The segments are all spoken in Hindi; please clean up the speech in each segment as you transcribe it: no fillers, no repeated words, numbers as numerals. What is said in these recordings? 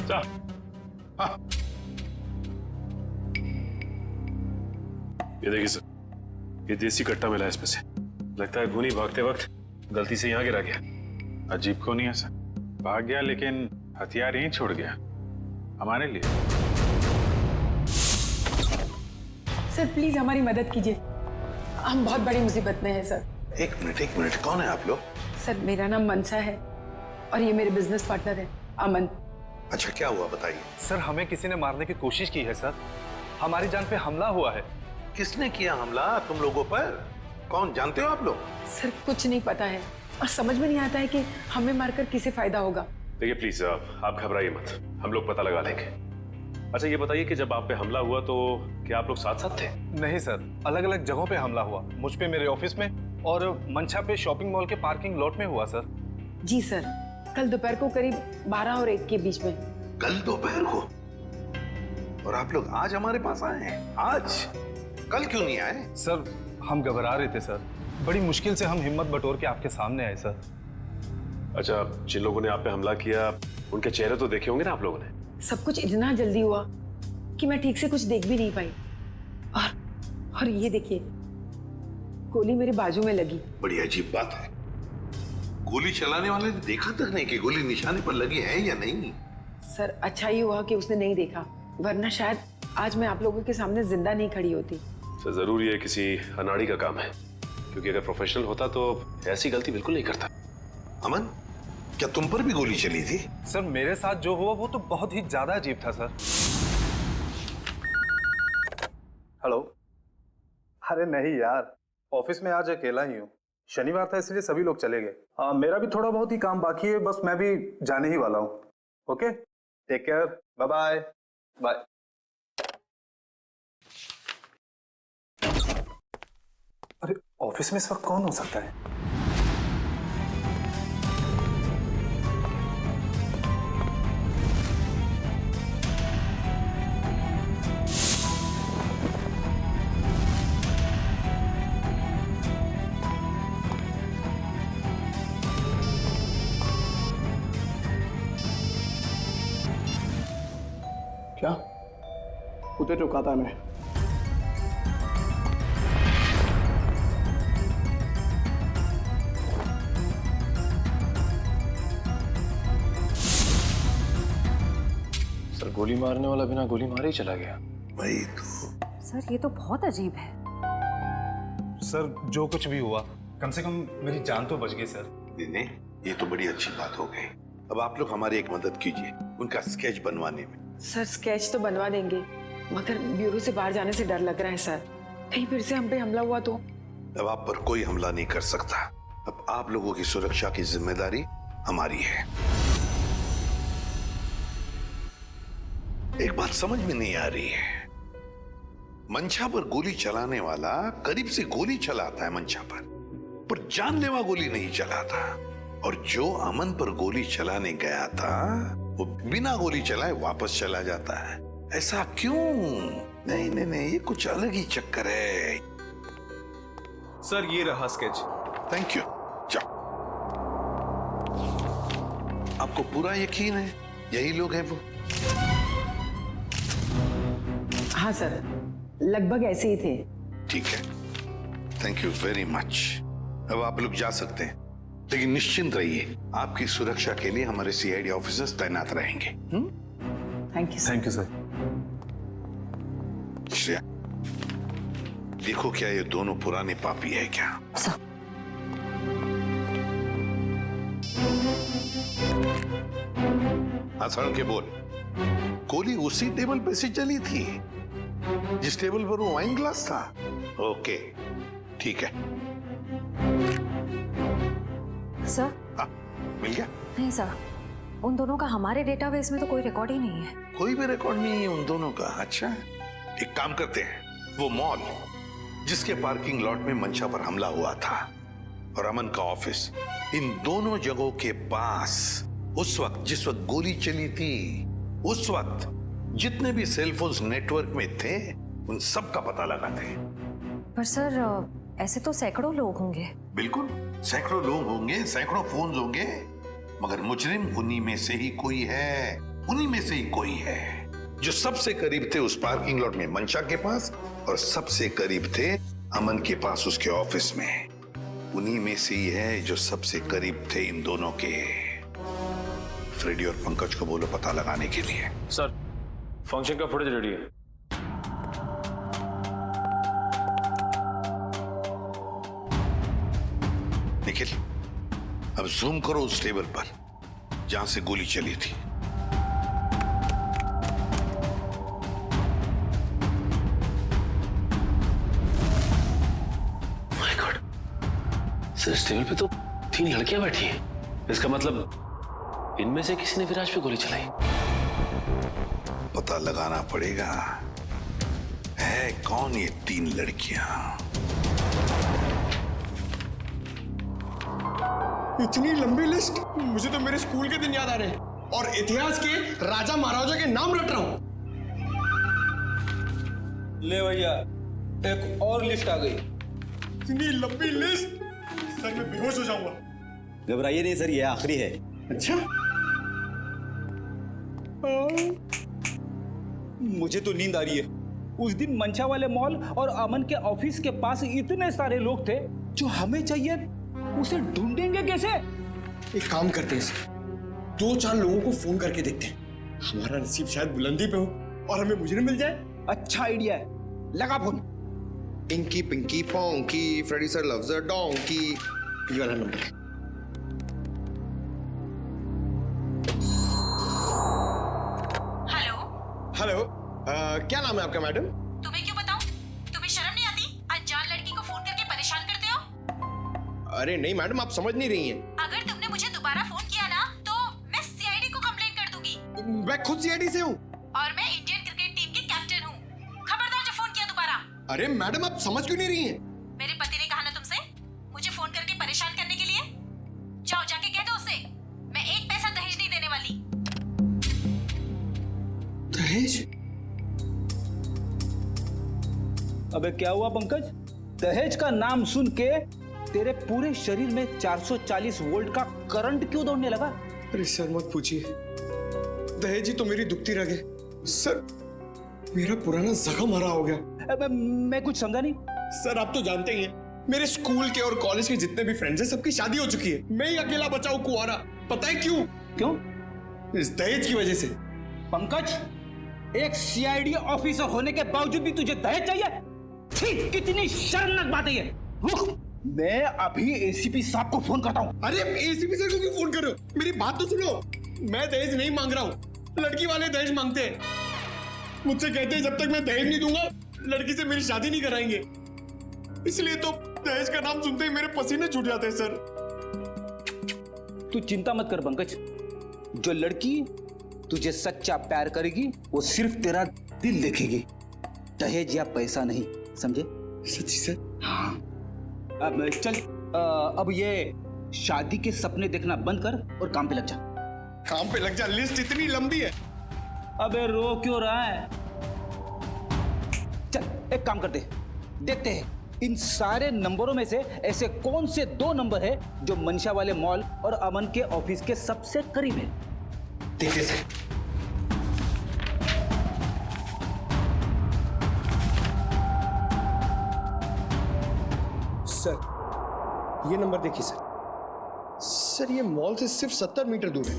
जा। हाँ। ये देखिए सर, ये देसी कट्टा मिला है इसमें से। लगता है धोनी भागते वक्त गलती से यहाँ गिरा गया। अजीब क्यों नहीं है सर? भाग गया लेकिन हथियार यहीं छोड़ गया हमारे लिए। सर प्लीज हमारी मदद कीजिए, हम बहुत बड़ी मुसीबत में हैं सर। एक मिनट, कौन है आप लोग? सर मेरा नाम मनसा है और ये मेरे बिजनेस पार्टनर है अमन। अच्छा क्या हुआ बताइए। सर हमें किसी ने मारने की कोशिश की है सर, हमारी जान पे हमला हुआ है। किसने किया हमला तुम लोगों पर? कौन, जानते हो आप लोग? सर कुछ नहीं पता है और समझ में नहीं आता है कि हमें मारकर किसे फायदा होगा। देखिए प्लीज आप घबराइए मत, हम लोग पता लगा लेंगे। अच्छा ये बताइए कि जब आप पे हमला हुआ तो क्या आप लोग साथ साथ थे? नहीं सर, अलग अलग जगहों पे हमला हुआ, मुझ पे मेरे ऑफिस में और मंशा पे शॉपिंग मॉल के पार्किंग लॉट में हुआ सर। जी सर, कल दोपहर को करीब 12 और 1 के बीच में। कल दोपहर को? और आप लोग आज हमारे पास आए हैं? आज? कल क्यों नहीं आए? सर हम घबरा रहे थे सर, बड़ी मुश्किल से हम हिम्मत बटोर के आपके सामने आए सर। अच्छा जिन लोगों ने आप पे हमला किया उनके चेहरे तो देखे होंगे ना आप लोगों ने? सब कुछ इतना जल्दी हुआ कि मैं ठीक से कुछ देख भी नहीं पाई। और ये देखिए, गोली मेरे बाजू में लगी। बड़ी अजीब बात है, गोली चलाने वाले ने देखा तक नहीं कि गोली निशाने पर लगी है या नहीं। सर अच्छा ही हुआ कि उसने नहीं देखा, वरना शायद आज मैं आप लोगों के सामने जिंदा नहीं खड़ी होती। सर जरूर ये किसी अनाड़ी का काम है, क्योंकि अगर प्रोफेशनल होता तो ऐसी गलती बिल्कुल नहीं करता। अमन, क्या तुम पर भी गोली चली थी? सर मेरे साथ जो हुआ वो तो बहुत ही ज्यादा अजीब था सर। हेलो। अरे नहीं यार, ऑफिस में आज अकेला ही हूँ, शनिवार था इसलिए सभी लोग चले गए। हाँ मेरा भी थोड़ा बहुत ही काम बाकी है, बस मैं भी जाने ही वाला हूँ। Okay take care, bye bye bye. अरे ऑफिस में इस वक्त कौन हो सकता है? क्या उधर रुका था मैं? सर गोली मारने वाला बिना गोली मारे ही चला गया। वही तो। सर ये तो बहुत अजीब है। सर जो कुछ भी हुआ कम से कम मेरी जान तो बच गई सर। नहीं, ये तो बड़ी अच्छी बात हो गई। अब आप लोग हमारी एक मदद कीजिए उनका स्केच बनवाने में। सर स्केच तो बनवा देंगे, मगर ब्यूरो से बाहर जाने से डर लग रहा है सर, कहीं फिर से हम पे हमला हुआ तो। अब आप पर कोई हमला नहीं कर सकता। अब आप लोगों की सुरक्षा की जिम्मेदारी हमारी है। एक बात समझ में नहीं आ रही है, मंशा पर गोली चलाने वाला करीब से गोली चलाता है मंशा पर जानलेवा गोली नहीं चलाता, और जो अमन पर गोली चलाने गया था वो बिना गोली चलाए वापस चला जाता है। ऐसा क्यों? नहीं नहीं नहीं, ये कुछ अलग ही चक्कर है। सर ये रहा स्केच। Thank you. जाओ। आपको पूरा यकीन है यही लोग हैं वो? हाँ सर, लगभग ऐसे ही थे। ठीक है, थैंक यू वेरी मच। अब आप लोग जा सकते हैं, लेकिन निश्चिंत रहिए, आपकी सुरक्षा के लिए हमारे सीआईडी ऑफिसर्स तैनात रहेंगे। Thank you sir. Thank you sir. Shreya, देखो क्या ये दोनों पुराने पापी है क्या? सर हाँ सड़क के बोल। गोली उसी टेबल पे से चली थी जिस टेबल पर वो वाइन ग्लास था। ओके ठीक है। सर। हाँ मिल गया? नहीं सर, उन दोनों का हमारे डेटाबेस में तो कोई रिकॉर्ड ही नहीं है। कोई भी रिकॉर्ड नहीं है उन दोनों का? अच्छा एक काम करते हैं, वो मॉल जिसके पार्किंग लॉट में मंशा पर हमला हुआ था और अमन का ऑफिस, इन दोनों जगहों के पास उस वक्त जिस वक्त गोली चली थी, उस वक्त जितने भी सेलफोन्स नेटवर्क में थे उन सब का पता लगाते हैं। पर सर ऐसे तो सैकड़ों लोग होंगे। बिल्कुल, सैकड़ों लोग होंगे, सैकड़ों फोन होंगे, मगर मुजरिम उन्हीं में से ही कोई है। उन्हीं में से ही कोई है जो सबसे करीब थे उस पार्किंग लॉट में मंशा के पास और सबसे करीब थे अमन के पास उसके ऑफिस में। उन्हीं में से ही है जो सबसे करीब थे इन दोनों के। फ्रेडी और पंकज को बोलो पता लगाने के लिए। सर, फंक्शन का फुटेज रेडी है। निखिल, अब जूम करो उस टेबल पर जहां से गोली चली थी। माय गॉड, सर इस टेबल पे तो 3 लड़कियां बैठी हैं। इसका मतलब इनमें से किसी ने विराज पे गोली चलाई। पता लगाना पड़ेगा है कौन ये 3 लड़कियां। इतनी लंबी लिस्ट, मुझे तो मेरे स्कूल के दिन याद आ रहे हैं और इतिहास के राजा महाराजा के नाम रट रहा हूं। ले भैया, एक और लिस्ट आ गई। इतनी लंबी लिस्ट, सर मैं बेहोश हो जाऊंगा। घबराइए नहीं सर, ये आखिरी है। अच्छा, मुझे तो नींद आ रही है। उस दिन मंशा वाले मॉल और अमन के ऑफिस के पास इतने सारे लोग थे, जो हमें चाहिए उसे ढूंढेंगे कैसे? एक काम करते हैं सर, 2-4 लोगों को फोन करके देखते हैं। हमारा नसीब शायद बुलंदी पे हो और हमें मुजरिम मिल जाए। अच्छा आइडिया है, लगा phone. Inky pinky ponky, Freddy sir loves a donkey, ये वाला नंबर। हेलो, क्या नाम है आपका मैडम? तुम्हें क्यों बताऊं? तुम्हें शर्म नहीं आती? अनजान लड़की को फोन करके परेशान करते हो। अरे नहीं मैडम, आप समझ नहीं रही हैं। अगर तुमने मुझे दोबारा फोन किया ना तो मैं सीआईडी को कंप्लेंट कर दूंगी। मैं खुद सीआईडी से हूँ और मैं इंडियन क्रिकेट टीम की कैप्टन हूँ। खबरदार जो फोन किया दोबारा। अरे मैडम, आप समझ क्यों नहीं रही हैं? मेरे पति ने कहा ना तुमसे मुझे फोन करके परेशान करने के लिए। जाओ जाके कह दो उसे मैं 1 पैसा दहेज नहीं देने वाली। दहेज? अबे क्या हुआ पंकज? दहेज का नाम सुन के तेरे पूरे शरीर में 440 वोल्ट का करंट क्यों दौड़ने लगा? अरे सर मत पूछिए, दहेज ही तो मेरी दुखती रग है। सर मेरा पुराना जख्म हरा हो गया। मैं कुछ समझा नहीं। सर आप तो जानते ही हैं, मेरे स्कूल के और कॉलेज के जितने भी फ्रेंड्स हैं सबकी शादी हो चुकी है। मैं ही अकेला बचा हूं कुंवारा। पता है क्यों? क्यों? इस दहेज की वजह से। पंकज, एक सीआईडी ऑफिसर होने के बावजूद भी तुझे दहेज चाहिए? छी, कितनी शर्मनाक बात है ये। रुक, मैं अभी एसीपी साहब को फोन करता हूँ। अरे एसीपी सर को क्यों फोन कर रहे हो? मेरी बात तो सुनो। मैं दहेज नहीं मांग रहा हूँ, लड़की वाले दहेज मांगते हैं। मुझसे कहते हैं जब तक मैं दहेज नहीं दूंगा लड़की से मेरी शादी नहीं कराएंगे। इसलिए तो दहेज का नाम सुनते ही मेरे पसीने छूट जाते हैं सर। तू चिंता मत कर पंकज, जो लड़की तुझे सच्चा प्यार करेगी वो सिर्फ तेरा दिल देखेगी, दहेज या पैसा नहीं, समझे? सच्ची सर? हाँ। अब चल, अब ये शादी के सपने देखना बंद कर और काम पे लग जा। काम पे लग जा? लिस्ट इतनी लंबी है। अबे रो क्यों रहा है? चल एक काम करते, देखते हैं इन सारे नंबरों में से ऐसे कौन से 2 नंबर है जो मंशा वाले मॉल और अमन के ऑफिस के सबसे करीब है। देखिए सर, सर ये नंबर देखिए सर। सर ये मॉल से सिर्फ 70 मीटर दूर है।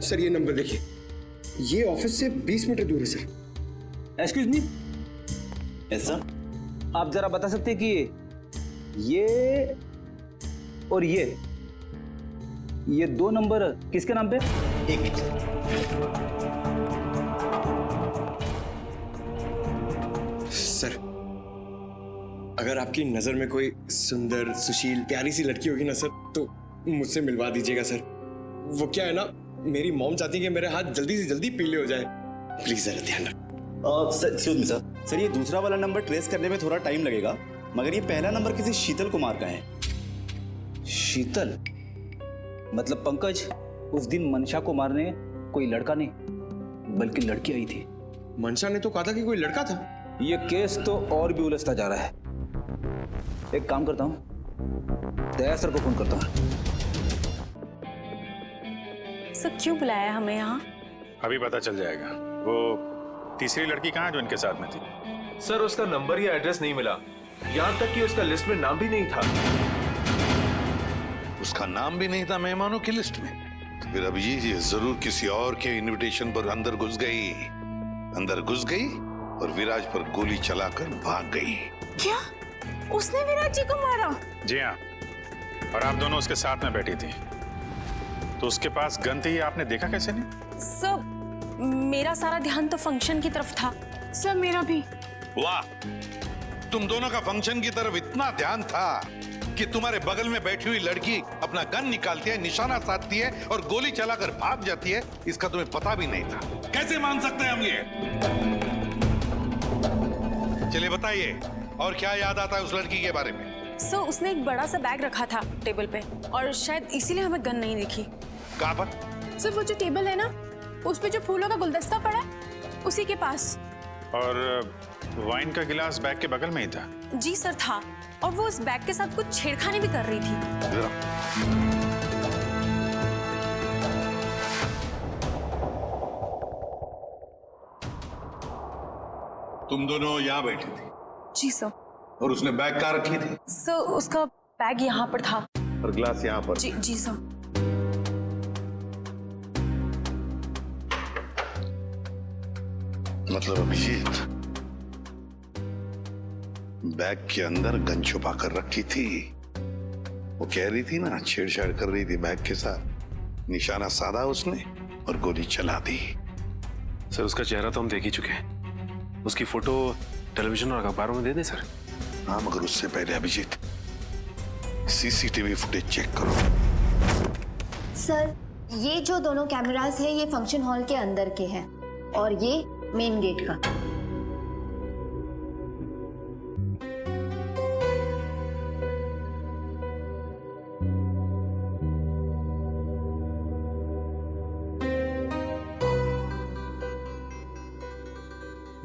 सर ये नंबर देखिए, ये ऑफिस से 20 मीटर दूर है sir. Excuse me, yes sir. आप जरा बता सकते हैं कि ये और ये 2 नंबर किसके नाम पे? एक मिनट। सर अगर आपकी नजर में कोई सुंदर सुशील प्यारी सी लड़की होगी ना सर, तो मुझसे मिलवा दीजिएगा सर। वो क्या है ना, मेरी मॉम चाहती है कि मेरे हाथ जल्दी से जल्दी पीले हो जाए। प्लीज जरा ध्यान रखो। सर एक्सक्यूज मी सर, ये दूसरा वाला नंबर ट्रेस करने में थोड़ा टाइम लगेगा, मगर ये पहला नंबर किसी शीतल कुमार का है। शीतल? मतलब पंकज, उस दिन मंशा को मारने कोई लड़का नहीं बल्कि लड़की आई थी। मंशा ने तो कहा था कि कोई लड़का था। ये केस तो और भी उलझता जा रहा है। एक काम करता हूं, दया सर को फोन करता हूं। सर क्यों बुलाया हमें यहाँ? अभी पता चल जाएगा। वो तीसरी लड़की कहाँ है जो इनके साथ में थी? सर उसका नंबर या एड्रेस नहीं मिला, यहाँ तक कि उसका लिस्ट में नाम भी नहीं था। उसका नाम भी नहीं था मेहमानों की लिस्ट में? तो फिर अभिजीत ये जरूर किसी और के इनविटेशन पर अंदर घुस गई और विराज पर गोली चलाकर भाग गई। क्या? उसने विराज जी को मारा? जी हाँ, और आप दोनों उसके साथ में बैठी थी, तो उसके पास गन थी, आपने देखा कैसे नहीं? सर मेरा सारा ध्यान तो फंक्शन की तरफ था। सर मेरा भी। वाह, तुम दोनों का फंक्शन की तरफ इतना ध्यान था कि तुम्हारे बगल में बैठी हुई लड़की अपना गन निकालती है, निशाना साधती है और गोली चलाकर भाग जाती है, इसका तुम्हें पता भी नहीं था। कैसे मान सकते हैं हम ये? चलिए बताइए, और क्या याद आता है उस लड़की के बारे में? सर उसने एक बड़ा सा बैग रखा था टेबल पे, और शायद इसीलिए हमें गन नहीं दिखी। कहाँ पर? सर वो जो टेबल है ना, उस पे जो फूलों का गुलदस्ता पड़ा है, उसी के पास। और वाइन का गिलास बैग के बगल में ही था? जी सर था, और वो उस बैग के साथ कुछ छेड़खानी भी कर रही थी। तुम दोनों यहाँ बैठी थी? जी सर। और उसने बैग कहाँ रखी थी? सर उसका बैग यहाँ पर था। और ग्लास यहाँ पर? जी सर। मतलब अभिजीत बैग के अंदर गन छुपा कर रखी थी। वो कह रही थी ना, छेड़छाड़ कर रही थी बैग के साथ, निशाना साधा उसने और गोली चला दी। सर उसका चेहरा तो हम देख ही चुके हैं, उसकी फोटो टेलीविजन और अखबारों में दे दें सर? हाँ, मगर उससे पहले अभिजीत सीसीटीवी फुटेज चेक करो। सर ये जो दोनों कैमरास हैं ये फंक्शन हॉल के अंदर के हैं और ये मेन गेट का।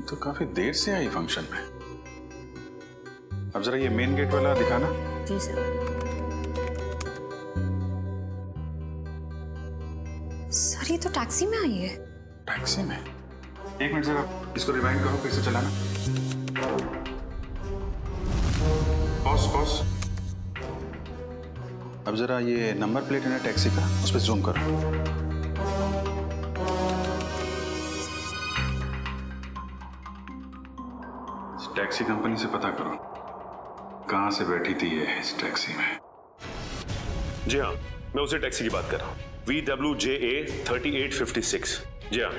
तो काफी देर से आई फंक्शन में। अब जरा ये मेन गेट वाला दिखाना। जी सर। सर ये तो टैक्सी में आई है। टैक्सी में? एक मिनट जरा इसको रिवाइंड करो, फिर से चलाना। पॉज। अब जरा ये नंबर प्लेट है ना टैक्सी का, उस पर जूम करो। इस टैक्सी कंपनी से पता करो कहां से बैठी थी ये इस टैक्सी में। जी हाँ, मैं उसी टैक्सी की बात कर रहा हूँ, VWJA 3856। जी हाँ,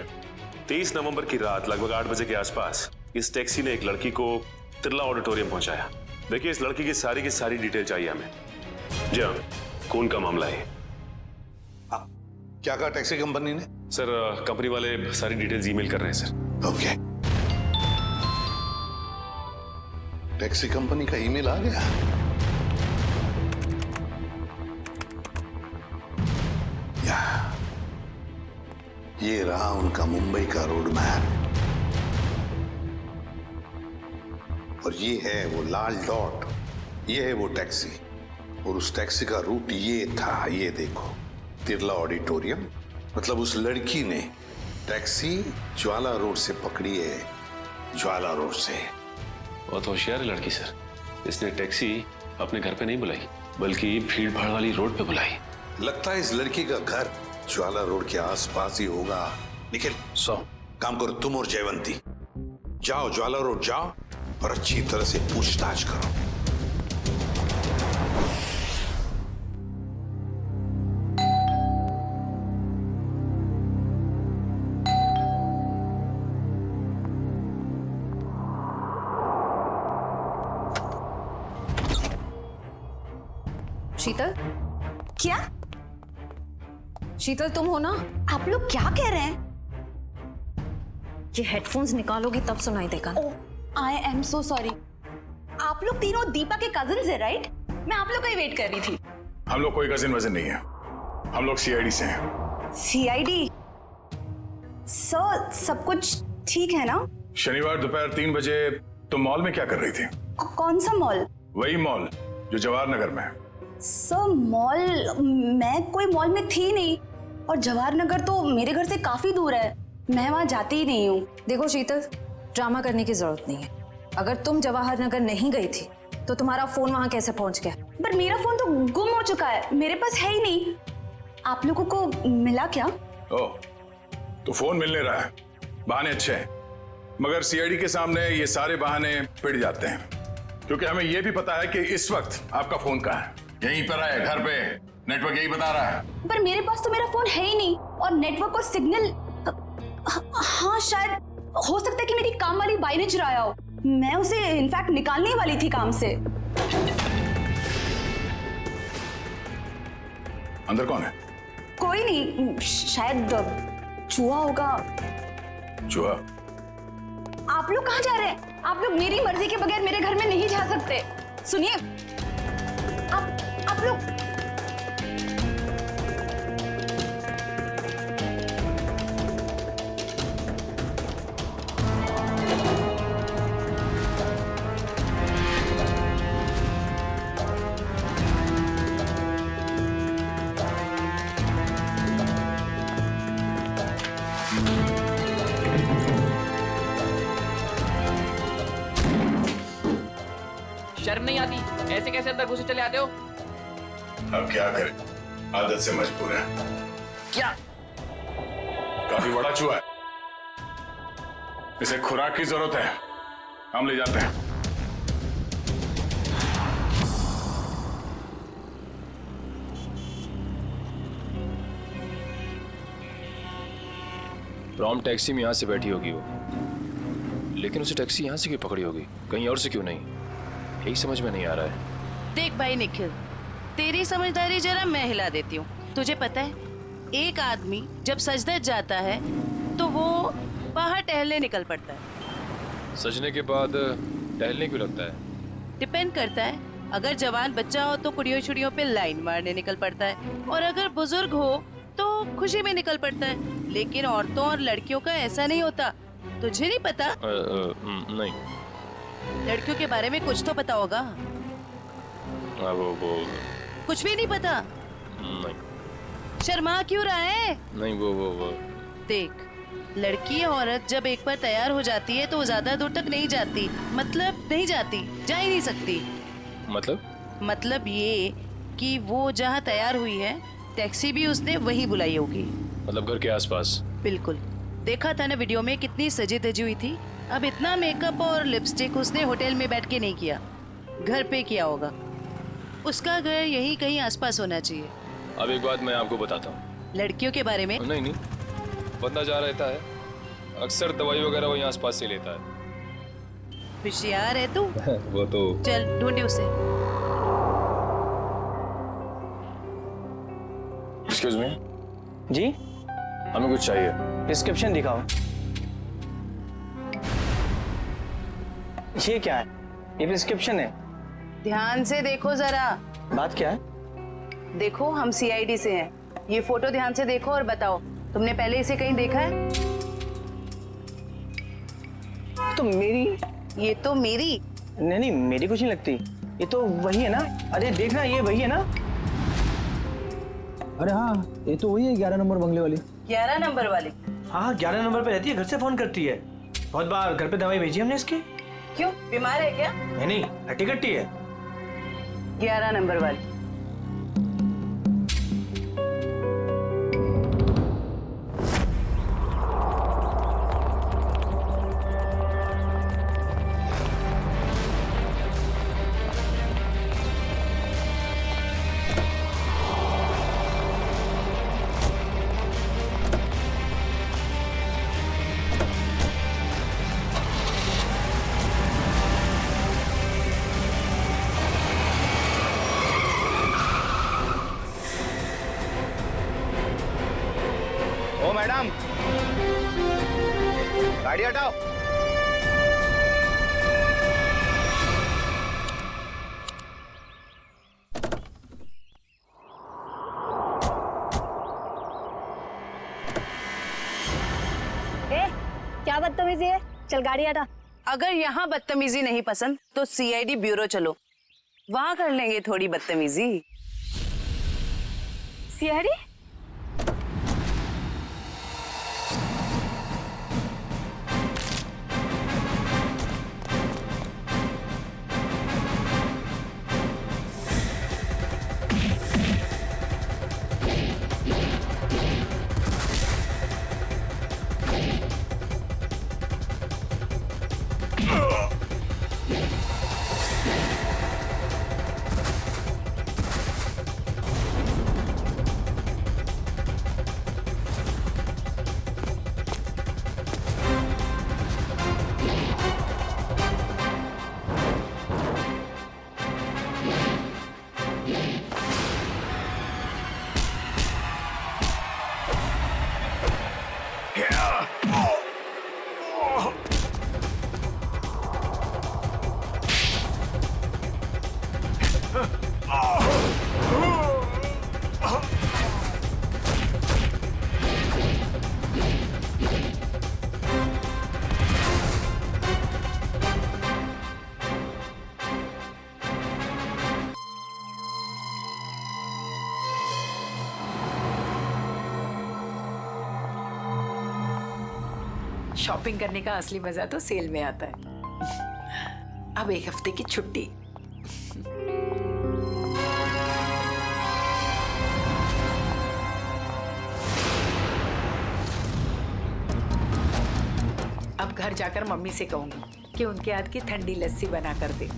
23 नवंबर की रात लगभग 8 बजे के आसपास इस टैक्सी ने एक लड़की को तिरला ऑडिटोरियम पहुंचाया। देखिए, इस लड़की की सारी डिटेल चाहिए हमें। जी हाँ, खून का मामला है। क्या कहा टैक्सी कंपनी ने? सर कंपनी वाले सारी डिटेल्स ईमेल कर रहे हैं सर। ओके, टैक्सी कंपनी का ईमेल आ गया। ये रहा उनका मुंबई का रोड मैप, और ये है वो लाल डॉट, ये है वो टैक्सी, और उस टैक्सी का रूट ये था, ये देखो, तिरला ऑडिटोरियम। मतलब उस लड़की ने टैक्सी ज्वाला रोड से पकड़ी है, ज्वाला रोड से। बहुत होशियार है लड़की सर, इसने टैक्सी अपने घर पे नहीं बुलाई बल्कि भीड़ भाड़ वाली रोड पे बुलाई। लगता है इस लड़की का घर ज्वाला रोड के आसपास ही होगा। निखिल, काम करो, तुम और जयवंती जाओ, ज्वाला रोड जाओ और अच्छी तरह से पूछताछ करो। शीतल? क्या? शीतल तुम हो ना? आप लोग क्या कह रहे हैं? ये हेडफोन्स निकालोगी तब सुनाई देगा। I am so sorry. आप लोग तीनों दीपा के कजिन्स हैं, राइट? मैं आप लोग का ही वेट कर रही थी। हम लोग कोई कजिन वजिन नहीं है, हम लोग सीआईडी से हैं। सीआईडी? सर सब कुछ ठीक है ना? शनिवार दोपहर 3 बजे तुम मॉल में क्या कर रही थी? कौन सा मॉल? वही मॉल जो जवाहर नगर में है। सर मॉल, मैं कोई मॉल में थी नहीं, और जवाहर नगर तो मेरे घर से काफी दूर है, मैं वहां जाती ही नहीं हूँ। देखो शीतल, ड्रामा करने की जरूरत नहीं है। अगर तुम जवाहर नगर नहीं गई थी तो तुम्हारा फोन वहां कैसे पहुंच गया? पर मेरा फोन तो गुम हो चुका है, मेरे पास है ही नहीं। आप लोगों को मिला क्या? ओह, तो फोन मिल नहीं रहा है। बहाने अच्छे हैं, मगर सीआईडी के सामने ये सारे बहाने पिट जाते हैं, क्योंकि हमें ये भी पता है कि इस वक्त आपका फोन कहाँ है। यहीं पर है, घर पे, नेटवर्क यही बता रहा है। पर मेरे पास तो मेरा फोन है ही नहीं, और नेटवर्क और सिग्नल, हाँ शायद हो सकता है कि मेरी काम वाली बाई ने चुराया हो। मैं उसे इनफैक्ट निकालने वाली थी काम से। अंदर कौन है? कोई नहीं, शायद चूहा होगा। चूहा? आप लोग कहाँ जा रहे हैं? आप लोग मेरी मर्जी के बगैर मेरे घर में नहीं जा सकते। सुनिए, आप लोग शर्म नहीं आती? ऐसे कैसे अंदर घुसे चले आते हो? अब क्या करें, आदत से मजबूर है। क्या? काफी बड़ा चूहा है, इसे खुराक की जरूरत है, हम ले जाते हैं। प्रॉम टैक्सी में यहाँ से बैठी होगी वो, लेकिन उसे टैक्सी यहाँ से क्यों पकड़ी होगी, कहीं और से क्यों नहीं? यही समझ में नहीं आ रहा है। देख भाई निखिल, तेरी समझदारी जरा मैं हिला देती हूँ। तुझे पता है, एक आदमी जब सजदत जाता है तो वो बाहर टहलने निकल पड़ता है। सजने के बाद टहलने क्यों लगता है? डिपेंड करता है, अगर जवान बच्चा हो तो कुड़ियों छुड़ियों पे लाइन मारने निकल पड़ता है, और अगर बुजुर्ग हो तो खुशी में निकल पड़ता है। लेकिन औरतों और लड़कियों का ऐसा नहीं होता। तुझे नहीं पता? नहीं। लड़कियों के बारे में कुछ तो पता होगा। वो कुछ भी नहीं पता? नहीं। शर्मा क्यों रहा है? नहीं, वो देख, लड़की या औरत जब एक बार तैयार हो जाती है तो वो ज्यादा दूर तक नहीं जाती। मतलब नहीं जाती, जा ही नहीं सकती। मतलब ये कि वो जहाँ तैयार हुई है, टैक्सी भी उसने वही बुलाई होगी। मतलब घर के आसपास? बिल्कुल। देखा था ना वीडियो में, कितनी सजी धजी हुई थी। अब इतना मेकअप और लिपस्टिक उसने होटल में बैठ के नहीं किया, घर पे किया होगा। उसका घर यही कहीं आसपास होना चाहिए। अब एक बात मैं आपको बताता हूँ। लड़कियों के बारे में? नहीं, बंदा जा रहता है, अक्सर दवाई वगैरह वही आसपास से लेता है। होशियार है तू। वो तो। चल ढूंढे उसे। Excuse me. जी, हमें कुछ चाहिए। प्रिस्क्रिप्शन दिखाओ। ये क्या है? ये प्रिस्क्रिप्शन है। ध्यान से देखो जरा। बात क्या है? देखो, हम सीआईडी से हैं। ये फोटो ध्यान से देखो और बताओ, तुमने पहले इसे कहीं देखा है? तो मेरी। ये तो मेरी। नहीं, मेरी कुछ नहीं लगती। ये तो वही है ना? अरे देखना, ये वही है ना? अरे हाँ, ये तो वही है 11 नंबर बंगले वाली। 11 नंबर वाली? हाँ, 11 नंबर पे रहती है, घर से फोन करती है। बहुत बार घर पे दवाई भेजी हमने इसकी। क्यों, बीमार है क्या? नहीं, हट्टी कट्टी है। 11 नंबर वाली। ओ मैडम, गाड़ी हटाओ। क्या बदतमीजी है? चल गाड़ी हटा। अगर यहाँ बदतमीजी नहीं पसंद तो सीआईडी ब्यूरो चलो, वहां कर लेंगे थोड़ी बदतमीजी। सीआईडी? शॉपिंग करने का असली मजा तो सेल में आता है। अब एक हफ्ते की छुट्टी। अब घर जाकर मम्मी से कहूंगी कि उनके हाथ की ठंडी लस्सी बना कर दे।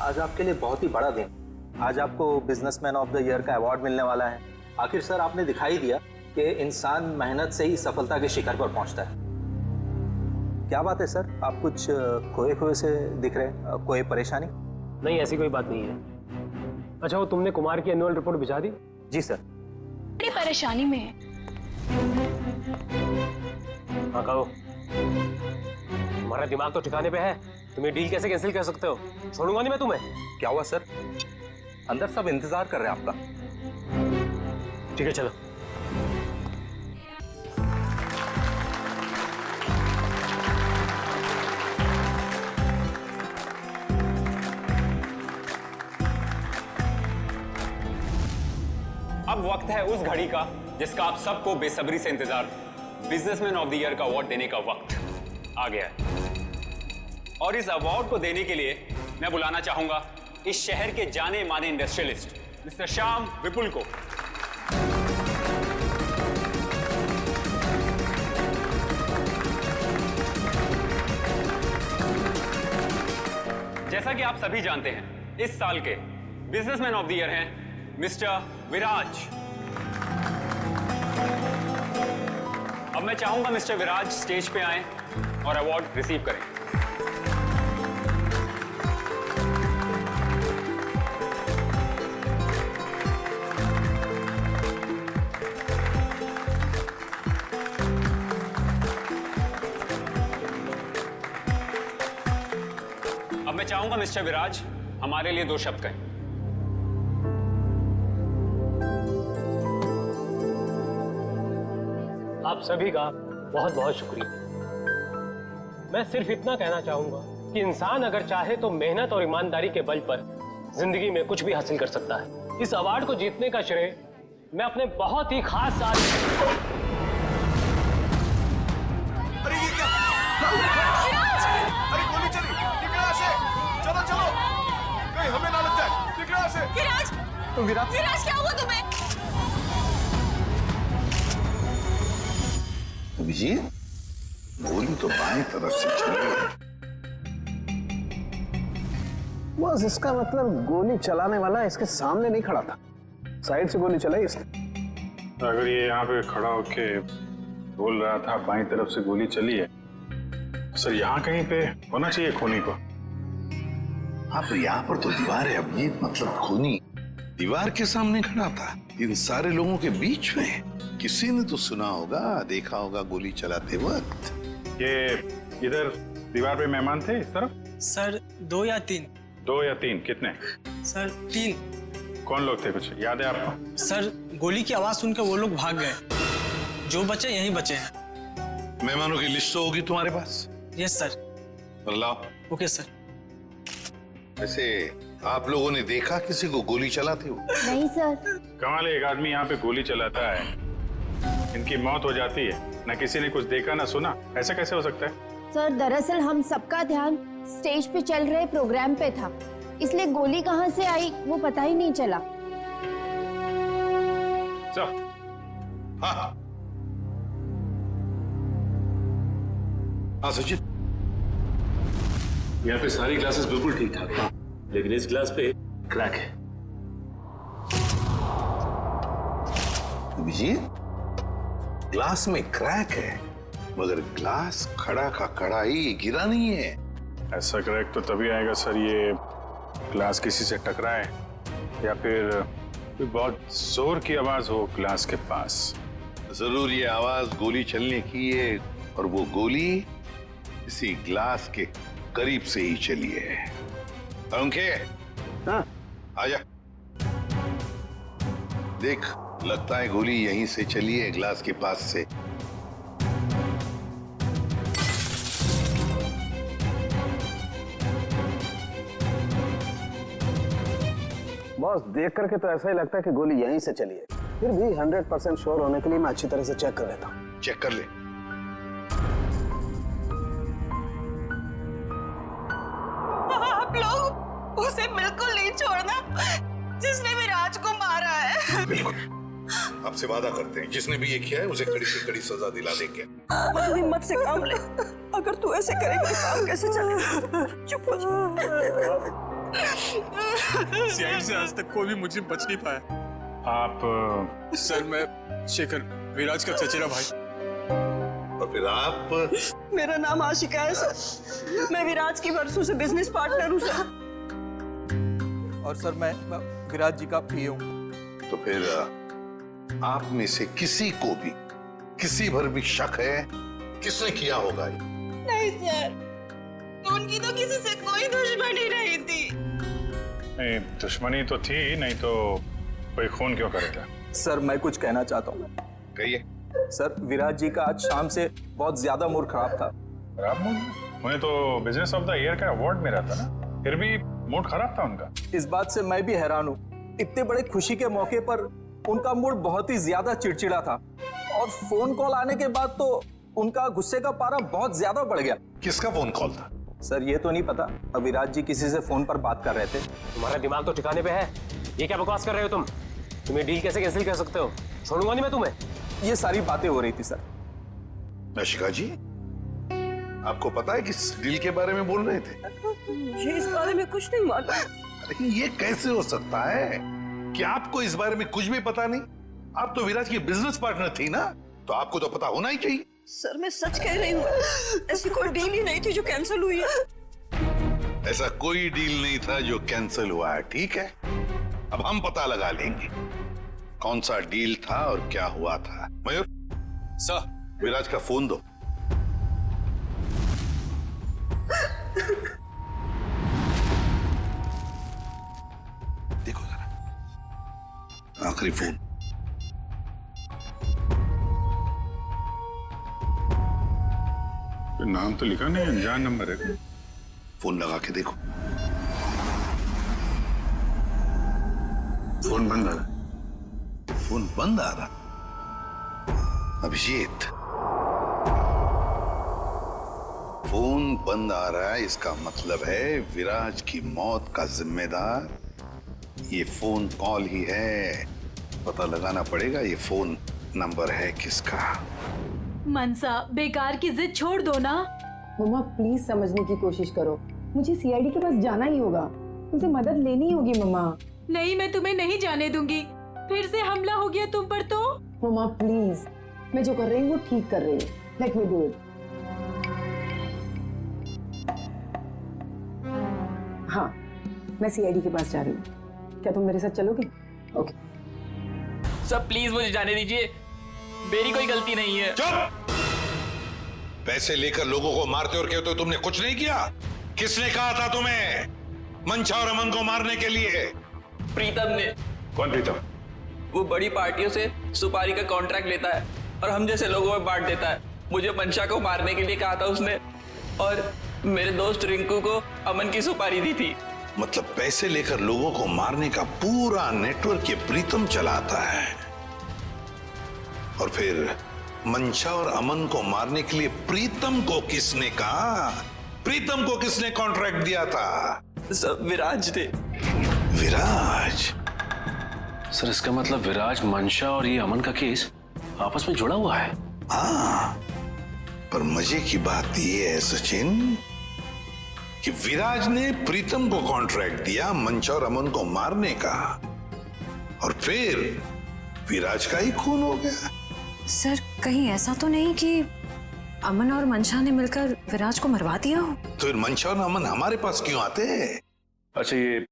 आज आपके लिए बहुत ही बड़ा दिन। आज आपको बिजनेसमैन ऑफ द ईयर का अवार्ड मिलने वाला है। आखिर सर आपने दिखाई दिया कि इंसान मेहनत से ही सफलता के शिखर पर पहुंचता है। क्या बात है सर, आप कुछ खोए खोए से दिख रहे हैं? कोई परेशानी? नहीं, ऐसी कोई बात नहीं है। अच्छा, वो तुमने कुमार की एनुअल रिपोर्ट भिजा दी? जी सर। बड़ी परेशानी में है। हाँ कहो। तुम्हारा दिमाग तो ठिकाने पे है, तुम ये डील कैसे कैंसिल कर सकते हो? छोड़ूंगा नहीं मैं तुम्हें। क्या हुआ सर? अंदर सब इंतजार कर रहे हैं आपका। ठीक है चलो। अब वक्त है उस घड़ी का जिसका आप सबको बेसब्री से इंतजार था। बिजनेसमैन ऑफ द ईयर का अवार्ड देने का वक्त आ गया है। और इस अवार्ड को देने के लिए मैं बुलाना चाहूंगा इस शहर के जाने माने इंडस्ट्रियलिस्ट मिस्टर श्याम विपुल को। जैसा कि आप सभी जानते हैं, इस साल के बिजनेसमैन ऑफ द ईयर हैं मिस्टर विराज। अब मैं चाहूंगा मिस्टर विराज स्टेज पे आएं और अवार्ड रिसीव करें। अब मैं चाहूंगा मिस्टर विराज हमारे लिए 2 शब्द कहें। आप सभी का बहुत बहुत शुक्रिया। मैं सिर्फ इतना कहना चाहूंगा कि इंसान अगर चाहे तो मेहनत और ईमानदारी के बल पर जिंदगी में कुछ भी हासिल कर सकता है। इस अवार्ड को जीतने का श्रेय मैं अपने बहुत ही खास साथी हमें ना लग जाए। विराज, तो विराज क्या हुआ तुम्हें? अभिजीत, गोली तो बाएं तरफ से चली है। बस इसका मतलब गोली चलाने वाला इसके सामने नहीं खड़ा था, साइड से गोली चलाई इसने। अगर ये यहाँ पे खड़ा होके बोल रहा था बाएं तरफ से गोली चली है, सर यहाँ कहीं पे होना चाहिए खूनी को। हाँ, तो यहाँ पर तो दीवार है अभिजीत, मतलब खूनी दीवार के सामने खड़ा था इन सारे लोगों के बीच में। किसी ने तो सुना होगा, देखा होगा गोली चलाते वक्त। ये इधर दीवार पे मेहमान थे इस तरफ? सर 2 या 3। 2 या 3? कितने? सर 3। कौन लोग थे, कुछ याद है आपको? सर गोली की आवाज सुनकर वो लोग भाग गए, जो बचे यहीं बचे हैं। मेहमानों की लिस्ट तो होगी तुम्हारे पास? Yes sir. लाओ। Okay sir. वैसे आप लोगों ने देखा किसी को गोली चलाते हुए? नहीं सर। कमाल है, एक आदमी यहाँ पे गोली चलाता है, इनकी मौत हो जाती है, ना किसी ने कुछ देखा ना सुना। ऐसा कैसे हो सकता है? सर दरअसल हम सबका ध्यान स्टेज पे चल रहे प्रोग्राम पे था, इसलिए गोली कहाँ से आई वो पता ही नहीं चला। हाँ हाँ सचिन, यहाँ पे सारी ग्लासेस बिल्कुल ठीक ठाक है, लेकिन इस ग्लास पे क्रैक है। अभिजीत, ग्लास में क्रैक है, मगर ग्लास खड़ा का खड़ा ही गिरा नहीं है। ऐसा क्रैक तो तभी आएगा सर, ये ग्लास किसी से टकराए या फिर कोई बहुत जोर की आवाज हो क्लास के पास। जरूर ये आवाज गोली चलने की है, और वो गोली इसी ग्लास के करीब से ही चली है। अंके, हाँ आजा। देख, लगता है गोली यहीं से चली है, ग्लास के पास से। बॉस, देख करके तो ऐसा ही लगता है कि गोली यहीं से चली है। फिर भी 100% श्योर होने के लिए मैं अच्छी तरह से चेक कर लेता हूँ। चेक कर ले। आप लोग उसे बिल्कुल नहीं छोड़ना जिसने विराज को मारा है। बिल्कुल, आपसे वादा करते हैं, जिसने भी ये किया है उसे कड़ी से कड़ी सजा दिला देंगे। तू हिम्मत से काम ले। अगर तू ऐसे करेगा तो काम कैसे चलेगा? चुप हो जा। सीआईडी से आज तक कोई भी मुझे बच नहीं पाया। आप सर, मैं शेखर, विराज का चचेरा भाई। और फिर आप? मेरा नाम आशिका है सर। मैं विराज की वर्षों से बिजनेस पार्टनर हूँ सर। और सर, मैं विराज जी का पीए हूँ। तो फिर आप में से किसी को भी किसी भर भी शक है किसने किया होगा ये? नहीं सर, उनकी तो किसी से कोई दुश्मनी नहीं थी। नहीं, दुश्मनी तो थी, नहीं तो कोई खून क्यों करेगा? सर, मैं कुछ कहना चाहता हूँ। कहिए। सर, विराज जी का आज शाम से बहुत ज्यादा मूड खराब था। खराब मूड? उन्हें तो बिजनेस ऑफ द ईयर का अवार्ड मिला था ना, फिर भी मूड खराब था उनका। इस बात से मैं भी हैरान हूँ। इतने बड़े खुशी के मौके पर उनका मूड बहुत ही ज्यादा चिड़चिड़ा था, और फोन कॉल आने के बाद तो उनका गुस्से का पारा बहुत ज्यादा बढ़ गया। किसका फोन कॉल था? सर, ये तो नहीं पता। विराज जी किसी से फोन पर बात कर रहे थे। तुम्हारा दिमाग तो ठिकाने पे है। ये क्या बकवास कर रहे हो तुम? तुम्हें डील कैसे कैंसिल कर सकते हो? छोड़ूंगा नहीं मैं तुम्हें। ये सारी बातें हो रही थी सर। आशिका जी, आपको पता है किस डील के बारे में बोल रहे थे? मुझे इस बारे में कुछ नहीं मालूम। अरे ये कैसे हो सकता है कि आपको इस बारे में कुछ भी पता नहीं? आप तो विराज की बिजनेस पार्टनर थी ना, तो आपको तो पता होना ही चाहिए। सर, मैं सच कह रही हूँ, ऐसी कोई डील ही नहीं थी जो कैंसिल हुई है। ऐसा कोई डील नहीं था जो कैंसिल हुआ है, ठीक है? अब हम पता लगा लेंगे कौन सा डील था और क्या हुआ था। मयूर सर, विराज का फोन दो। देखो जरा, आखिरी फोन। नाम तो लिखा नहीं, अनजान नंबर है। फोन लगा के देखो। फोन बंद आ रहा। फोन बंद आ रहा। अभिजीत, फोन बंद आ रहा है, इसका मतलब है विराज की मौत का जिम्मेदार ये फोन कॉल ही है। पता लगाना पड़ेगा ये फोन नंबर है किसका। मनसा, बेकार की जिद छोड़ दो ना। मम्मा, प्लीज समझने की कोशिश करो। मुझे सीआईडी के पास जाना ही होगा, तुमसे मदद लेनी होगी मम्मा। नहीं, मैं तुम्हें नहीं जाने दूंगी। फिर से हमला हो गया तुम पर तो। मम्मा प्लीज, मैं जो कर रही हूँ वो ठीक कर रही हूँ। Let me do it. हाँ, मैं सीआईडी के पास जा रही हूँ। क्या तुम मेरे साथ चलोगे? ओके। सर प्लीज मुझे जाने दीजिए, मेरी कोई गलती नहीं है। चुप! पैसे लेकर लोगों को मारते और कहते हो तुमने कुछ नहीं किया। किसने कहा था तुम्हें मंशा और अमन को मारने के लिए? प्रीतम ने। कौन प्रीतम? वो बड़ी पार्टियों से सुपारी का कॉन्ट्रैक्ट लेता है और हम जैसे लोगों में बांट देता है। मुझे मंशा को मारने के लिए कहा था उसने, और मेरे दोस्त रिंकू को अमन की सुपारी दी थी। मतलब पैसे लेकर लोगों को मारने का पूरा नेटवर्क ये प्रीतम चलाता है, और फिर मंशा और अमन को मारने के लिए प्रीतम को किसने कहा? प्रीतम को किसने कॉन्ट्रैक्ट दिया था? सब विराज ने। विराज? सर, इसका मतलब विराज, मंशा और ये अमन का केस आपस में जुड़ा हुआ है। हाँ, पर मजे की बात यह है सचिन कि विराज ने प्रीतम को कॉन्ट्रैक्ट दिया मंशा और अमन को मारने का, और फिर विराज का ही खून हो गया। सर, कहीं ऐसा तो नहीं कि अमन और मंशा ने मिलकर विराज को मरवा दिया हो? तो फिर मंशा और अमन हमारे पास क्यों आते हैं? अच्छा, ये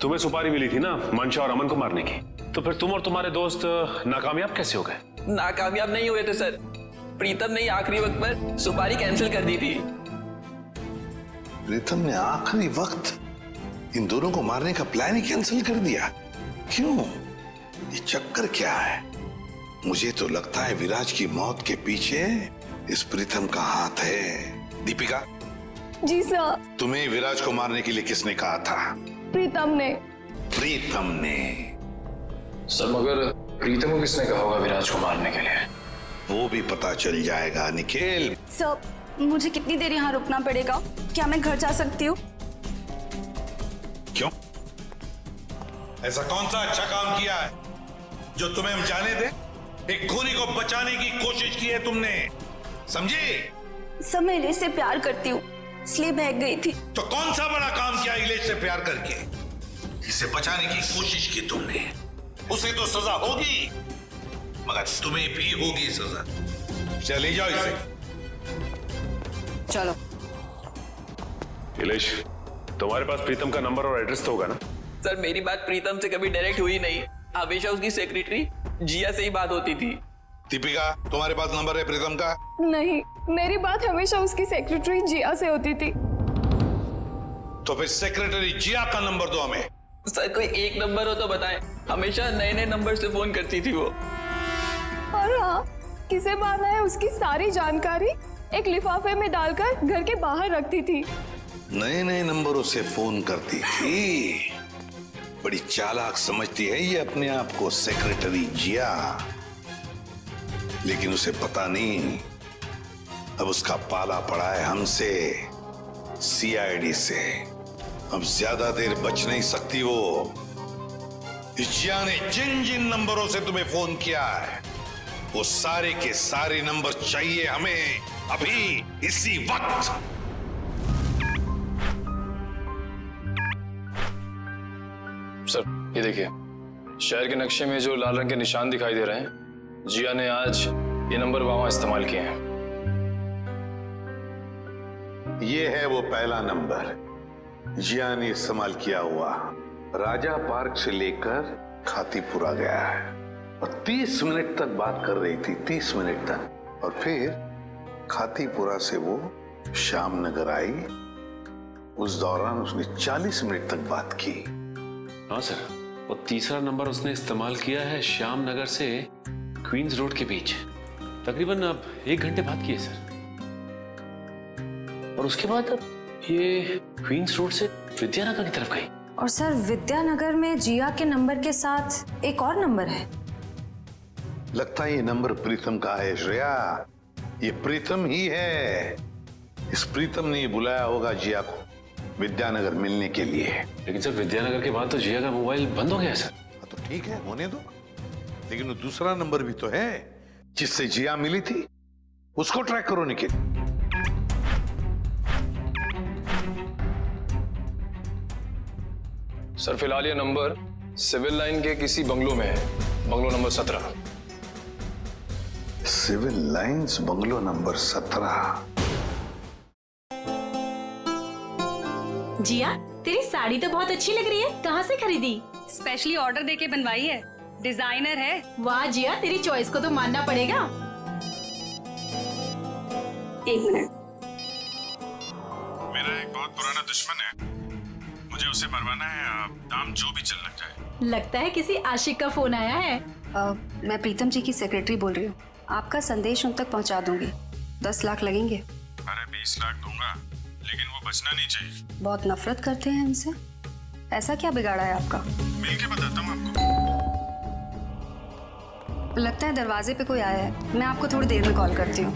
तुम्हें सुपारी मिली थी ना मंशा और अमन को मारने की? तो फिर तुम और तुम्हारे दोस्त नाकामयाब कैसे हो गए? नाकामयाब नहीं हुए थे सर, प्रीतम ने आखिरी वक्त पर सुपारी कैंसिल कर दी थी। प्रीतम ने आखिरी वक्त इन दोनों को मारने का प्लान ही कैंसिल कर दिया? क्यों? ये चक्कर क्या है? मुझे तो लगता है विराज की मौत के पीछे इस प्रीतम का हाथ है। दीपिका। जी सर। तुम्हें विराज को मारने के लिए किसने कहा था? प्रीतम ने। प्रीतम ने? सर मगर प्रीतम को किसने कहा होगा विराज को मारने के लिए? वो भी पता चल जाएगा निखिल। सर, मुझे कितनी देर यहाँ रुकना पड़ेगा? क्या मैं घर जा सकती हूँ? क्यों? ऐसा कौन सा अच्छा काम किया है जो तुम्हें हम जाने दे? एक खूनी को बचाने की कोशिश की है तुमने, समझी? सर, मैं इलेश से प्यार करती हूँ, इसलिए भाग गई थी। तो कौन सा बड़ा काम किया इलेश से प्यार करके? इसे बचाने की कोशिश की तुमने, उसे तो सजा होगी, मगर तुम्हें भी होगी सजा। चले जाओ इसे। चलो। इलेश, तुम्हारे पास प्रीतम का नंबर और एड्रेस तो होगा ना? सर, मेरी बात प्रीतम से कभी डायरेक्ट हुई नहीं, हमेशा उसकी सेक्रेटरी जिया से ही बात होती थी। दीपिका, तुम्हारे पास नंबर है प्रीतम का? नहीं, मेरी बात हमेशा उसकी सेक्रेटरी जिया से होती थी। तो फिर सेक्रेटरी जिया का नंबर दो हमें। सर, कोई एक नंबर हो तो बताएं, हमेशा नए नए नंबर से फोन करती थी वो। और हाँ, किसे मारना है उसकी सारी जानकारी एक लिफाफे में डालकर घर के बाहर रखती थी। नए नए नंबरों से फोन करती थी। बड़ी चालाक समझती है ये अपने आप को सेक्रेटरी जिया, लेकिन उसे पता नहीं अब उसका पाला पड़ा है हमसे, सीआईडी से। अब ज्यादा देर बच नहीं सकती वो। जिया ने जिन जिन नंबरों से तुम्हें फोन किया है वो सारे के सारे नंबर चाहिए हमें अभी, इसी वक्त। सर ये देखिए, शहर के नक्शे में जो लाल रंग के निशान दिखाई दे रहे हैं, जिया ने आज ये नंबर वहां इस्तेमाल किए हैं। ये है वो पहला नंबर जिया ने इस्तेमाल किया हुआ। राजा पार्क से लेकर खातीपुरा गया है और 30 मिनट तक बात कर रही थी, 30 मिनट तक। और फिर खातीपुरा से वो श्याम नगर आई, उस दौरान उसने 40 मिनट तक बात की। हाँ सर, और तीसरा नंबर उसने इस्तेमाल किया है श्याम नगर से क्वींस रोड के बीच, तकरीबन अब 1 घंटे बाद किए सर। और उसके बाद अब ये क्वींस रोड से विद्यानगर की तरफ गई। और सर, विद्यानगर में जिया के नंबर के साथ एक और नंबर है। लगता है ये नंबर प्रीतम का है श्रेया, ये प्रीतम ही है। इस प्रीतम ने बुलाया होगा जिया को विद्यानगर मिलने के लिए। लेकिन सर, विद्यानगर के बाद तो जिया का मोबाइल बंद हो गया सर। तो ठीक है, होने दो, लेकिन वो दूसरा नंबर भी तो है जिससे जिया मिली थी, उसको ट्रैक करो निखिल। सर फिलहाल ये नंबर सिविल लाइन के किसी बंगलो में है, bungalow number 17। Civil lines bungalow number 17। Jiya, तेरी साड़ी तो बहुत अच्छी लग रही है, कहाँ से खरीदी? स्पेशली ऑर्डर देके बनवाई है, डिजाइनर है। वाह जिया, तेरी चॉइस को तो मानना पड़ेगा। 1 मिनट। मेरा एक बहुत पुराना दुश्मन है, मुझे उसे मरवाना है, दाम जो भी चल लग जाए। लगता है किसी आशिक का फोन आया है। मैं प्रीतम जी की सेक्रेटरी बोल रही हूँ, आपका संदेश उन तक पहुँचा दूंगी। 10 लाख लगेंगे। अरे 20 लाख दूंगा, लेकिन वो बचना नहीं चाहिए। बहुत नफरत करते हैं हमसे, ऐसा क्या बिगाड़ा है आपका? मिल के बताता हूँ आपको। लगता है दरवाजे पे कोई आया है, मैं आपको थोड़ी देर में कॉल करती हूँ।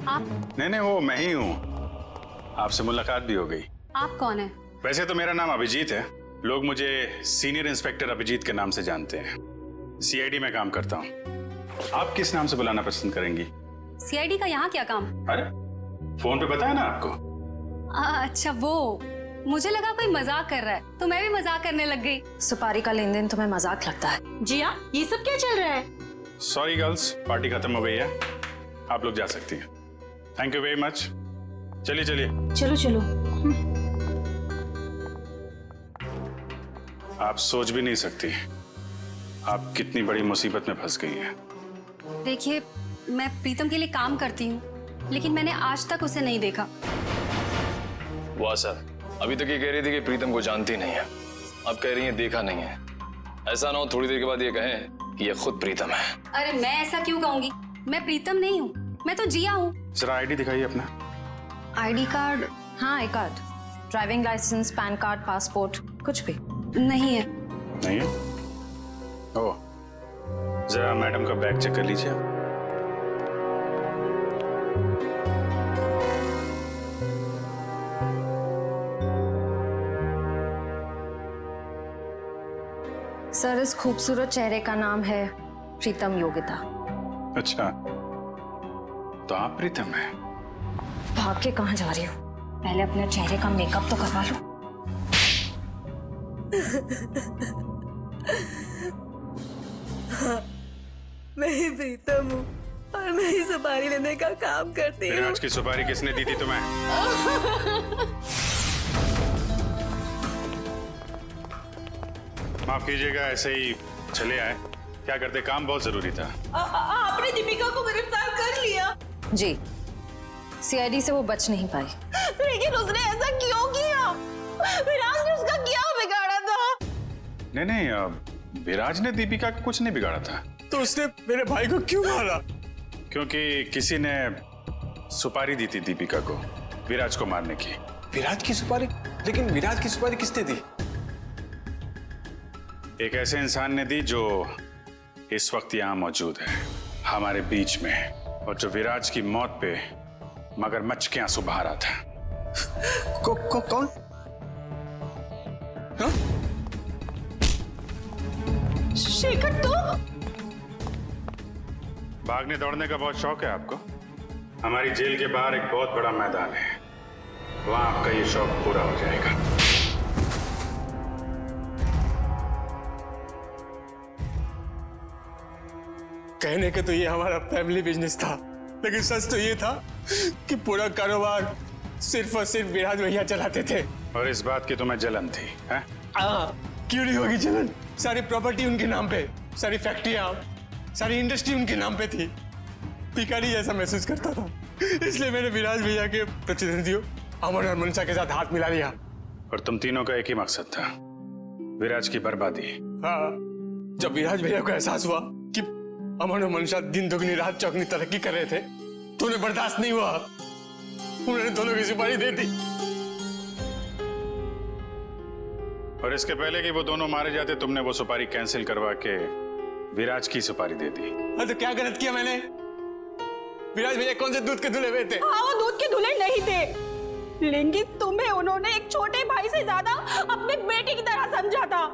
आप? नहीं, वो मैं ही हूँ, आपसे मुलाकात भी हो गई। आप कौन है? वैसे तो मेरा नाम अभिजीत है, लोग मुझे सीनियर इंस्पेक्टर अभिजीत के नाम से जानते हैं। सीआईडी में काम करता हूँ। आप किस नाम से बुलाना पसंद करेंगी? सीआईडी का यहाँ क्या काम? अरे फोन पे बताया ना आपको। अच्छा, वो मुझे लगा कोई मजाक कर रहा है, तो मैं भी मजाक करने लग गई। सुपारी का लेन देन तुम्हें मजाक लगता है? जिया, ये सब क्या चल रहा है? सॉरी गर्ल्स, पार्टी खत्म हो गई है, आप लोग जा सकती हैं। Thank you very much. चलिए चलिए। चलो चलो। आप सोच भी नहीं सकती आप कितनी बड़ी मुसीबत में फंस गई हैं। देखिए, मैं प्रीतम के लिए काम करती हूँ, लेकिन मैंने आज तक उसे नहीं देखा। वाह सर, अभी तक ये कह रही थी कि प्रीतम को जानती नहीं है, अब कह रही है देखा नहीं है। ऐसा ना हो थोड़ी देर के बाद ये कहें कि ये खुद प्रीतम है। अरे मैं ऐसा क्यों कहूंगी? मैं प्रीतम नहीं हूँ, मैं तो जिया हूँ। जरा आईडी दिखाइए अपना। ID card? हाँ, I card, driving licence, PAN card, passport, कुछ भी नहीं है। नहीं है? ओह, जरा मैडम का बैग चेक कर लीजिए। सर, इस खूबसूरत चेहरे का नाम है प्रीतम योगिता। अच्छा, तो आप प्रीतम हैं? भाग के कहाँ जा रही हो? पहले अपने चेहरे का मेकअप तो करवा लो। मैं ही प्रीतम हूँ और मैं ही सुपारी लेने का काम करती हूँ। आज की सुपारी किसने दी थी तुम्हें? माफ कीजिएगा, ऐसे ही चले आए। क्या करते, काम बहुत जरूरी था। आपने दीपिका को गिरफ्तार कर लिया? जी, सीआईडी से वो बच नहीं पाई। लेकिन उसने ऐसा क्यों किया? विराज ने उसका क्या बिगाड़ा था? नहीं नहीं, विराज ने दीपिका का कुछ नहीं बिगाड़ा था। तो उसने मेरे भाई को क्यों मारा? क्योंकि किसी ने सुपारी दी थी दीपिका को विराज को मारने की। विराज की सुपारी? लेकिन विराज की सुपारी किसने दी? एक ऐसे इंसान ने दी जो इस वक्त यहाँ मौजूद है हमारे बीच में, और जो विराज की मौत पे मगरमच्छ के आंसू बहा रहा था। कौन? हाँ? शेखर, तो भागने दौड़ने का बहुत शौक है आपको? हमारी जेल के बाहर एक बहुत बड़ा मैदान है, वहां आपका ये शौक पूरा हो जाएगा। कहने के तो ये हमारा फैमिली बिजनेस था, लेकिन सच तो ये था कि पूरा कारोबार सिर्फ और सिर्फ विराज भैया चलाते थे। और इस बात की तुम्हें जलन थी, हैं? क्यों नहीं होगी जलन? सारी प्रॉपर्टी उनके नाम पे, सारी फैक्ट्रियां, सारी इंडस्ट्री उनके नाम पे थी। भिखारी जैसा महसूस करता था, इसलिए मैंने विराज भैया के प्रतिद्वंदियों अमन और मनसा के साथ हाथ मिला लिया। और तुम तीनों का एक ही मकसद था, विराज की बर्बादी। हाँ, जब विराज भैया को एहसास हुआ कि अमन और मनसा दिन दुगनी रात चौगनी तरक्की कर रहे थे, तो उन्हें बर्दाश्त नहीं हुआ, उन्होंने दोनों की सुपारी दे दी। और इसके पहले कि वो दोनों मारे जाते, तुमने वो सुपारी कैंसिल करवा के विराज की सुपारी दे दी। तो क्या गलत किया मैंने? विराज भैया कौन से दूध के धुले हुए थे? हाँ, वो दूध के धुले नहीं थे, लेकिन तुम्हें उन्होंने एक छोटे भाई से ज्यादा अपने बेटे की तरह समझा था।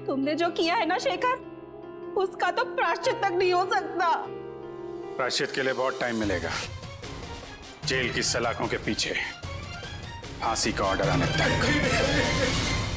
तुमने जो किया है ना शेखर, उसका तो प्रायश्चित तक नहीं हो सकता। प्रायश्चित के लिए बहुत टाइम मिलेगा, जेल की सलाखों के पीछे फांसी का ऑर्डर आने तक।